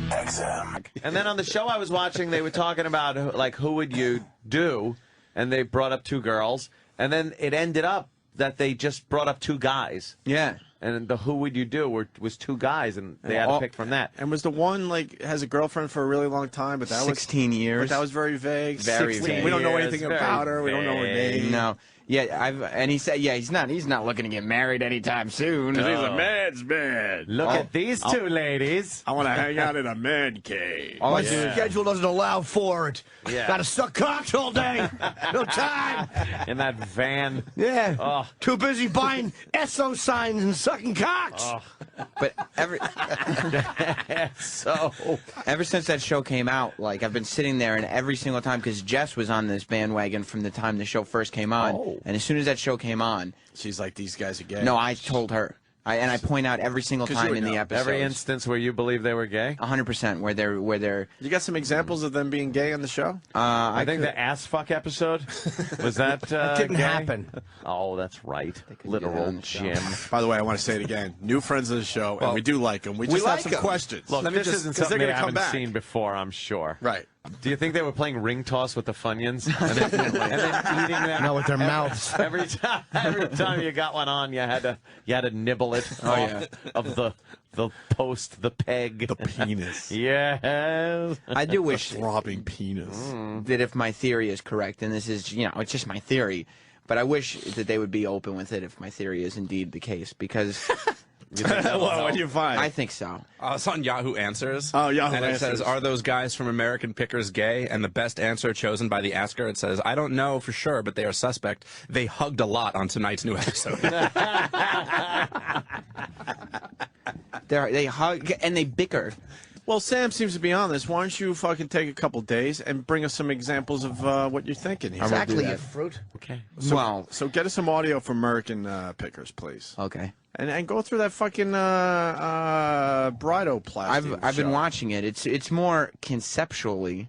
XM. And then on the show I was watching, they were talking about, like, who would you do? And they brought up 2 girls. And then it ended up that they just brought up 2 guys. Yeah. And the who would you do was 2 guys, and they had to pick from that. And was the one, like, has a girlfriend for a really long time, but that 16 years. But that was very vague. Very vague. We don't know anything about her. We don't know her name. No. Yeah, and he said, he's not looking to get married anytime soon. He's a man's man. Look at these 2 ladies. I want to hang out in a man cave. My schedule doesn't allow for it. Yeah. Got to suck cocks all day. No time. In that van. Yeah. Oh. Too busy buying SO signs and sucking cocks. Oh. But ever since that show came out, like, I've been sitting there, and every single time, because Jess was on this bandwagon from the time the show first came on, and as soon as that show came on, she's like, these guys are gay. No, I told her. And I point out every single time in the episode. Every instance where you believe they were gay? 100% where they're... You got some examples of them being gay on the show? I think the ass fuck episode, was that That didn't gay? happen. Oh, that's right. Literal Jim. By the way, I want to say it again. New friends of the show, and we do like them. We just have some questions. Look, this isn't something they're they gonna come haven't back. seen before, I'm sure. Right. Do you think they were playing ring toss with the Funyuns? and then eating them? No, with their mouths. Every time you got one on, you had to nibble it of the post, the peg. The penis. Yes. I do wish throbbing penis. That if my theory is correct, and this is, it's just my theory, but I wish that they would be open with it if my theory is indeed the case, because... Well, what do you find? I think so. It's on Yahoo Answers. Oh, Yahoo And it Answers. says, are those guys from American Pickers gay? And the best answer chosen by the asker, it says, I don't know for sure, but they are suspect. They hugged a lot on tonight's new episode. They hug and they bicker. Well, Sam seems to be on this. Why don't you fucking take a couple days and bring us some examples of what you're thinking here? Exactly, you fruit. Okay. So get us some audio from American Pickers, please. Okay. And go through that fucking bridoplasty. I've been watching it. It's more conceptually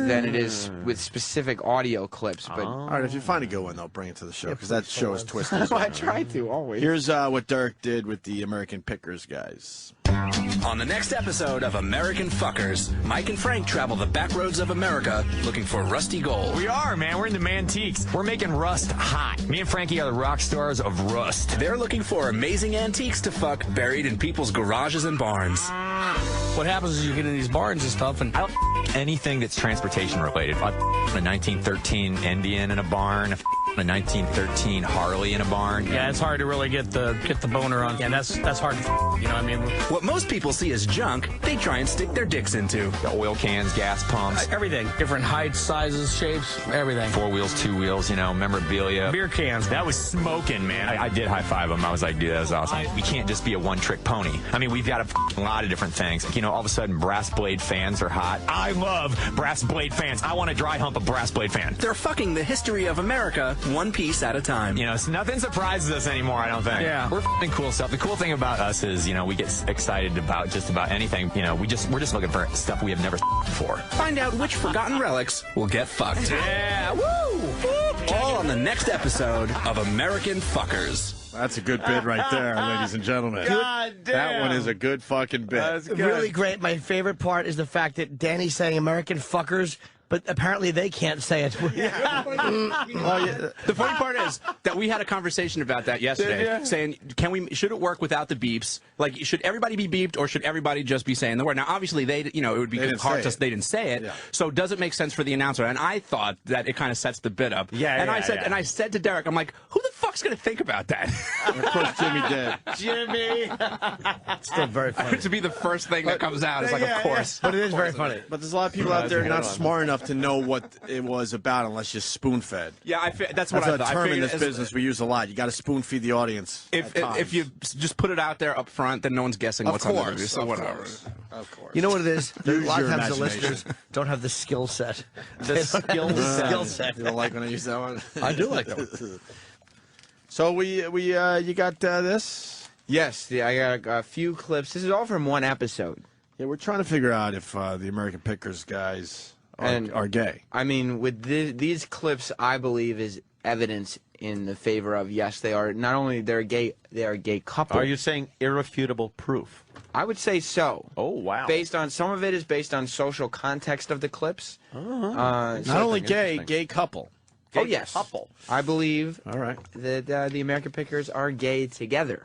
than it is with specific audio clips. But all right, if you find a good one, though, bring it to the show because that show is twisted. I try to always. Here's what Derek did with the American Pickers guys. On the next episode of American Fuckers, Mike and Frank travel the back roads of America looking for rusty gold. We are, man. We're in the mantiques. We're making rust hot. Me and Frankie are the rock stars of rust. They're looking for amazing antiques to fuck buried in people's garages and barns. What happens is you get in these barns and stuff, and I don't anything that's transportation related. I a 1913 Indian in a barn, a 1913 Harley in a barn. yeah, it's hard to really get the boner on. Yeah, that's hard. You know what I mean? What most people see as junk, they try and stick their dicks into. The oil cans, gas pumps, Everything, different heights, sizes, shapes, everything. 4 wheels, 2 wheels, memorabilia. Beer cans. That was smoking, man. I did high five him. I was like, dude, that was awesome. We can't just be a one-trick pony. I mean, we've got a lot of different things. All of a sudden, brass blade fans are hot. I love brass blade fans. I want to dry hump a brass blade fan. They're fucking the history of America one piece at a time. So nothing surprises us anymore, I don't think. Yeah. We're f***ing cool stuff. The cool thing about us is, we get excited about just about anything. We're just looking for stuff we have never before. Find out which forgotten relics will get fucked. Yeah, woo! All on the next episode of American Fuckers. That's a good bit right there, ladies and gentlemen. God damn. That one is a good fucking bit. That's good. Really great. My favorite part is the fact that Danny's saying American fuckers, but apparently they can't say it. The funny part is that we had a conversation about that yesterday, saying, should it work without the beeps? Like, should everybody be beeped, or should everybody just be saying the word? Now, obviously, it would be hard to they didn't say it. Yeah. So, does it make sense for the announcer? And I thought that it kind of sets the bit up. And I said to Derek, I'm like, who the fuck's going to think about that? And of course, Jimmy did. Jimmy. Still very funny. To be the first thing that comes out, it's like, of course. But it is very funny. But there's a lot of people out there not smart enough to know what it was about unless you're spoon-fed. Yeah, that's what I That's thought. a term in figured this business we use a lot. You got to spoon-feed the audience. If you just put it out there up front, then no one's guessing what's on the movie. So whatever. Of course. You know what it is? A lot of your times the imagination. listeners don't have the skill set. The skill set. You don't like when I use that one? I do like that. So you got this? yes, I got a few clips. This is all from one episode. Yeah, we're trying to figure out if the American Pickers guys are gay. I mean, with these clips, I believe is evidence in the favor of yes, they are not only they're gay, they are a gay couple. Are you saying irrefutable proof? I would say so. Oh wow! Based on some of it is based on social context of the clips. Not only gay couple. Oh yes, couple. I believe. All right. That the American Pickers are gay together.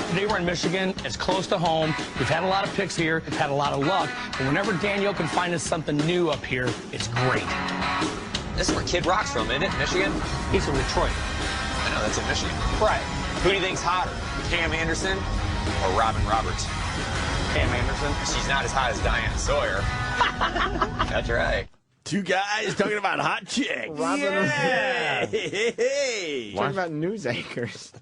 Today we're in Michigan. It's close to home. We've had a lot of picks here. We've had a lot of luck. But whenever Daniel can find us something new up here, it's great. This is where Kid Rock's from, isn't it? Michigan? He's from Detroit. I know, that's in Michigan. Right. Who do you think's hotter, Pam Anderson or Robin Roberts? Pam Anderson. She's not as hot as Diane Sawyer. That's right. Two guys talking about hot chicks. Yeah. Hey. Talking about news anchors.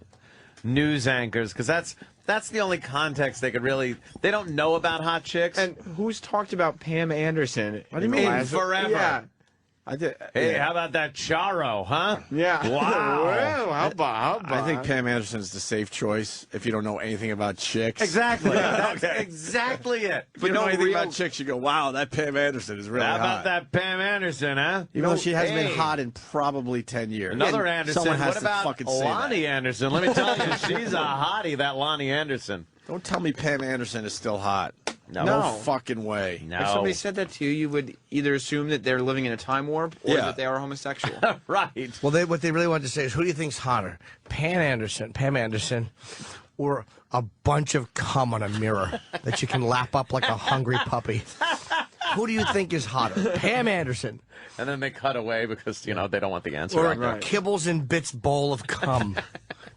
News anchors, because that's the only context they could really. They don't know about hot chicks. And who's talked about Pam Anderson? What do you mean? Forever. Yeah. I did. Hey, yeah. how about that Charo, huh? Yeah. Wow. Well, how about? I think Pam Anderson is the safe choice if you don't know anything about chicks. Exactly. That's Okay. exactly it. If you don't know anything about chicks, you go, wow, that Pam Anderson is really How hot. about that Pam Anderson, huh? Even though she hasn't Hey. been hot in probably 10 years. Another And Anderson. Someone has What to about fucking say Lonnie that. Anderson? Let me tell you, she's a hottie, that Lonnie Anderson. Don't tell me Pam Anderson is still hot. No. No fucking way. No. If somebody said that to you, you would either assume that they're living in a time warp or Yeah. that they are homosexual. Right. Well, what they really wanted to say is, who do you think's hotter, Pam Anderson, or a bunch of cum on a mirror that you can lap up like a hungry puppy? Who do you think is hotter, Pam Anderson, And then they cut away because, they don't want the answer. or out there. a Kibbles and Bits bowl of cum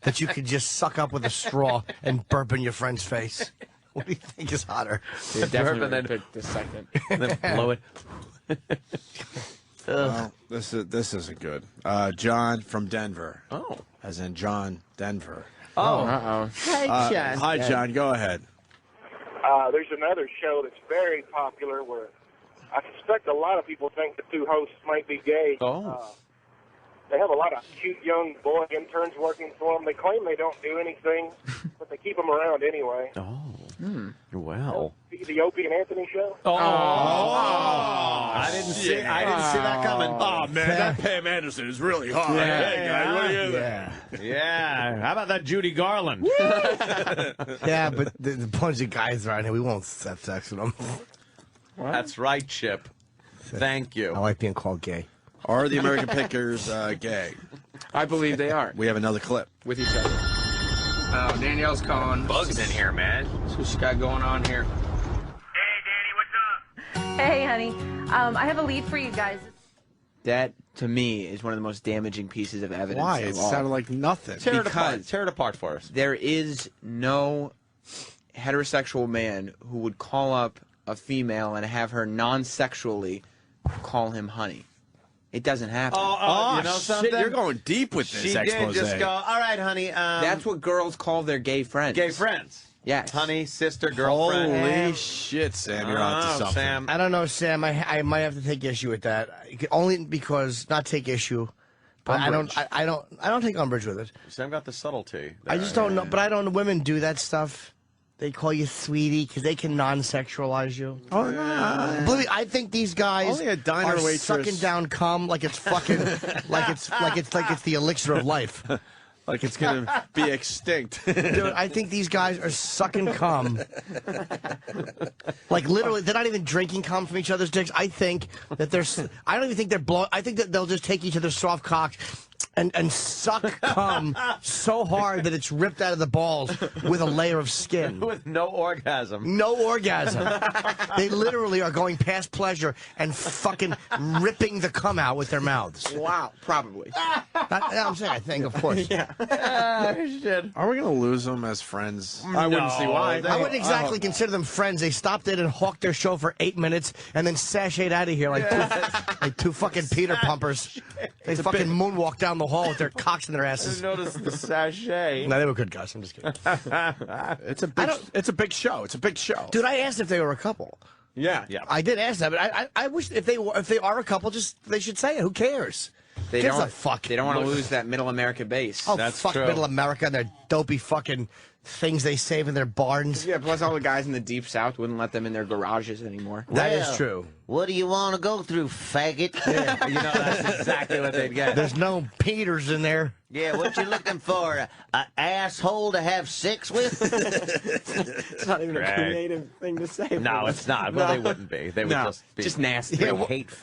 that you could just suck up with a straw and burp in your friend's face? What do you think is hotter? They definitely and then- picked the second. And then blow it. Well, this isn't good. John from Denver. Oh. As in John Denver. Uh-oh. Hi, John. Go ahead. There's another show that's very popular where I suspect a lot of people think the two hosts might be gay. Oh. They have a lot of cute young boy interns working for them. They claim they don't do anything, but they keep them around anyway. Oh. Well. The Opie and Anthony show? I didn't see that coming. Oh, man, that Pam Anderson is really hot. Hey, guys, what do you think? Yeah. How about that Judy Garland? Yeah, but the bunch of guys around here, we won't have sex with them. That's right, Chip. Thank you. I like being called gay. Are the American Pickers gay? I believe they are. We have another clip. With each other. Oh, Danielle's calling. Bugs in here, man. That's what she got going on here. Hey, honey. I have a lead for you guys. That, to me, is one of the most damaging pieces of evidence. Why? of It all. sounded like nothing. Tear it apart for us. There is no heterosexual man who would call up a female and have her non-sexually call him honey. It doesn't happen. Oh, you know shit, something? you're going deep with this She expose. did just go, all right, honey. That's what girls call their gay friends. Gay friends. Yes. Honey, sister, girlfriend. Holy shit, Sam, you're onto something. Sam. I don't know, Sam. I might have to take issue with that. Only because, not take issue, but Umbrage. I don't take umbrage with it. Sam got the subtlety. I just don't know. But I don't. Women do that stuff. They call you sweetie because they can non-sexualize you. Oh, no. Believe me, I think these guys Only a diner are waitress. sucking down cum like it's fucking like it's the elixir of life. Like it's going to be extinct. Dude, I think these guys are sucking cum. Like literally, they're not even drinking cum from each other's dicks. I think that I don't even think they're blowing. I think that they'll just take each other's soft cocks and suck cum so hard that it's ripped out of the balls with a layer of skin. With no orgasm. No orgasm. They literally are going past pleasure and fucking ripping the cum out with their mouths. Wow, probably. I'm saying, I think, of course. Shit. Are we going to lose them as friends? I wouldn't see why. I wouldn't exactly consider them friends. They stopped in and hawked their show for 8 minutes and then sashayed out of here like two fucking Peter pumpers. They fucking moonwalked down the hall with their cocks in their asses. Notice the sachet. No, they were good guys. I'm just kidding. It's a big show. It's a big show. Dude, I asked if they were a couple. Yeah. I did ask that, but I wish if they are a couple, just they should say it. Who cares? They Gives don't, a fuck. They don't want to lose that middle America base. Oh, That's fuck true. Middle America and their dopey fucking things they save in their barns. Yeah, plus all the guys in the Deep South wouldn't let them in their garages anymore. That is true. What do you want to go through, faggot? Yeah, you know, that's exactly what they'd get. There's no Peters in there. Yeah, what you looking for? An asshole to have sex with? It's not even a creative thing to say. No, it's not. Well, they wouldn't be. They would just be nasty. they hate